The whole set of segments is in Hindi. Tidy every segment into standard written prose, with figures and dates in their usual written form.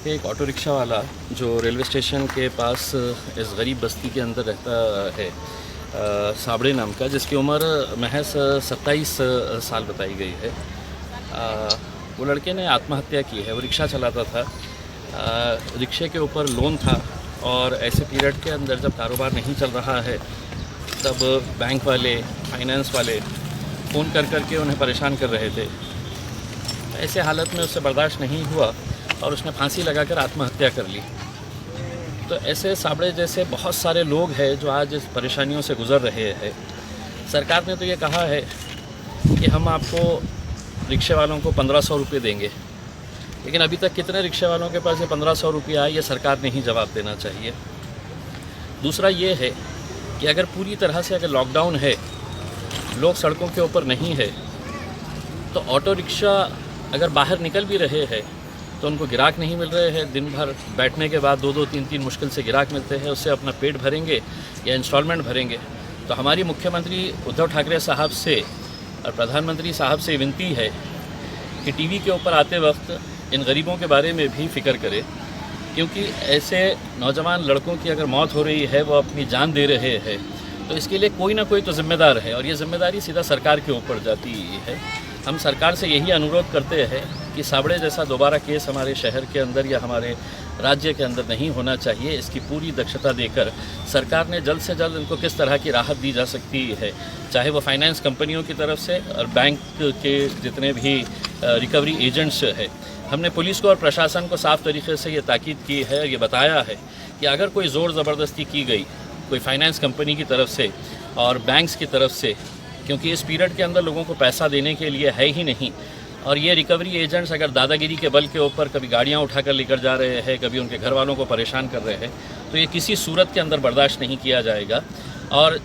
के एक ऑटो रिक्शा वाला जो रेलवे स्टेशन के पास इस गरीब बस्ती के अंदर रहता है, साबड़े नाम का, जिसकी उम्र महज 27 साल बताई गई है। वो लड़के ने आत्महत्या की है। वो रिक्शा चलाता था, रिक्शे के ऊपर लोन था और ऐसे पीरियड के अंदर जब कारोबार नहीं चल रहा है तब बैंक वाले, फाइनेंस वाले फ़ोन कर के उन्हें परेशान कर रहे थे। ऐसे हालत में उससे बर्दाश्त नहीं हुआ और उसने फांसी लगाकर आत्महत्या कर ली। तो ऐसे साबड़े जैसे बहुत सारे लोग हैं जो आज इस परेशानियों से गुज़र रहे हैं। सरकार ने तो ये कहा है कि हम आपको रिक्शे वालों को 1500 रुपये देंगे, लेकिन अभी तक कितने रिक्शे वालों के पास ये 1500 रुपये आए, ये सरकार ने ही जवाब देना चाहिए। दूसरा ये है कि अगर पूरी तरह से अगर लॉकडाउन है, लोग सड़कों के ऊपर नहीं है, तो ऑटो रिक्शा अगर बाहर निकल भी रहे हैं तो उनको गिराक नहीं मिल रहे हैं। दिन भर बैठने के बाद 2-2, 3-3 मुश्किल से गिराक मिलते हैं। उससे अपना पेट भरेंगे या इंस्टॉलमेंट भरेंगे। तो हमारी मुख्यमंत्री उद्धव ठाकरे साहब से और प्रधानमंत्री साहब से विनती है कि टीवी के ऊपर आते वक्त इन गरीबों के बारे में भी फिक्र करें, क्योंकि ऐसे नौजवान लड़कों की अगर मौत हो रही है, वो अपनी जान दे रहे हैं, तो इसके लिए कोई ना कोई तो जिम्मेदार है और ये जिम्मेदारी सीधा सरकार के ऊपर जाती है। हम सरकार से यही अनुरोध करते हैं कि साबड़े जैसा दोबारा केस हमारे शहर के अंदर या हमारे राज्य के अंदर नहीं होना चाहिए। इसकी पूरी दक्षता देकर सरकार ने जल्द से जल्द इनको किस तरह की राहत दी जा सकती है, चाहे वो फाइनेंस कंपनियों की तरफ से और बैंक के जितने भी रिकवरी एजेंट्स है। हमने पुलिस को और प्रशासन को साफ़ तरीके से ये ताकीद की है, ये बताया है कि अगर कोई ज़ोर ज़बरदस्ती की गई कोई फाइनेंस कंपनी की तरफ से और बैंक्स की तरफ से, क्योंकि इस पीरियड के अंदर लोगों को पैसा देने के लिए है ही नहीं, और ये रिकवरी एजेंट्स अगर दादागिरी के बल के ऊपर कभी गाड़ियाँ उठाकर लेकर जा रहे हैं, कभी उनके घर वालों को परेशान कर रहे हैं, तो ये किसी सूरत के अंदर बर्दाश्त नहीं किया जाएगा। और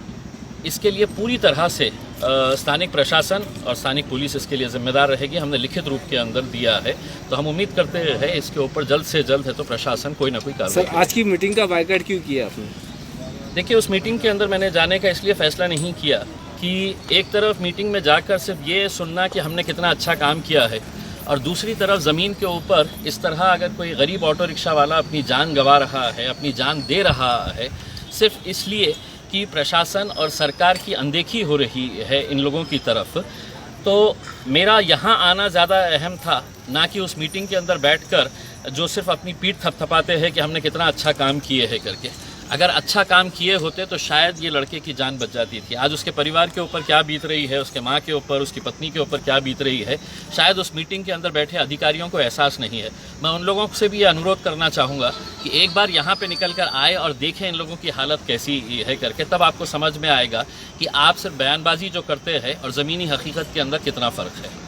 इसके लिए पूरी तरह से स्थानिक प्रशासन और स्थानिक पुलिस इसके लिए ज़िम्मेदार रहेगी। हमने लिखित रूप के अंदर दिया है, तो हम उम्मीद करते हैं इसके ऊपर जल्द से जल्द है तो प्रशासन कोई ना कोई कार्रवाई। सर, आज की मीटिंग का बायकॉट क्यों किया आपने? देखिए, उस मीटिंग के अंदर मैंने जाने का इसलिए फ़ैसला नहीं किया कि एक तरफ मीटिंग में जाकर सिर्फ ये सुनना कि हमने कितना अच्छा काम किया है, और दूसरी तरफ ज़मीन के ऊपर इस तरह अगर कोई गरीब ऑटो रिक्शा वाला अपनी जान गंवा रहा है, अपनी जान दे रहा है, सिर्फ इसलिए कि प्रशासन और सरकार की अनदेखी हो रही है इन लोगों की तरफ, तो मेरा यहाँ आना ज़्यादा अहम था, ना कि उस मीटिंग के अंदर बैठकर जो सिर्फ अपनी पीठ थपथपाते हैं कि हमने कितना अच्छा काम किए है करके। अगर अच्छा काम किए होते तो शायद ये लड़के की जान बच जाती थी। आज उसके परिवार के ऊपर क्या बीत रही है, उसके माँ के ऊपर, उसकी पत्नी के ऊपर क्या बीत रही है, शायद उस मीटिंग के अंदर बैठे अधिकारियों को एहसास नहीं है। मैं उन लोगों से भी ये अनुरोध करना चाहूँगा कि एक बार यहाँ पे निकल कर आए और देखें इन लोगों की हालत कैसी है करके, तब आपको समझ में आएगा कि आप सिर्फ बयानबाजी जो करते हैं और ज़मीनी हकीकत के अंदर कितना फ़र्क है।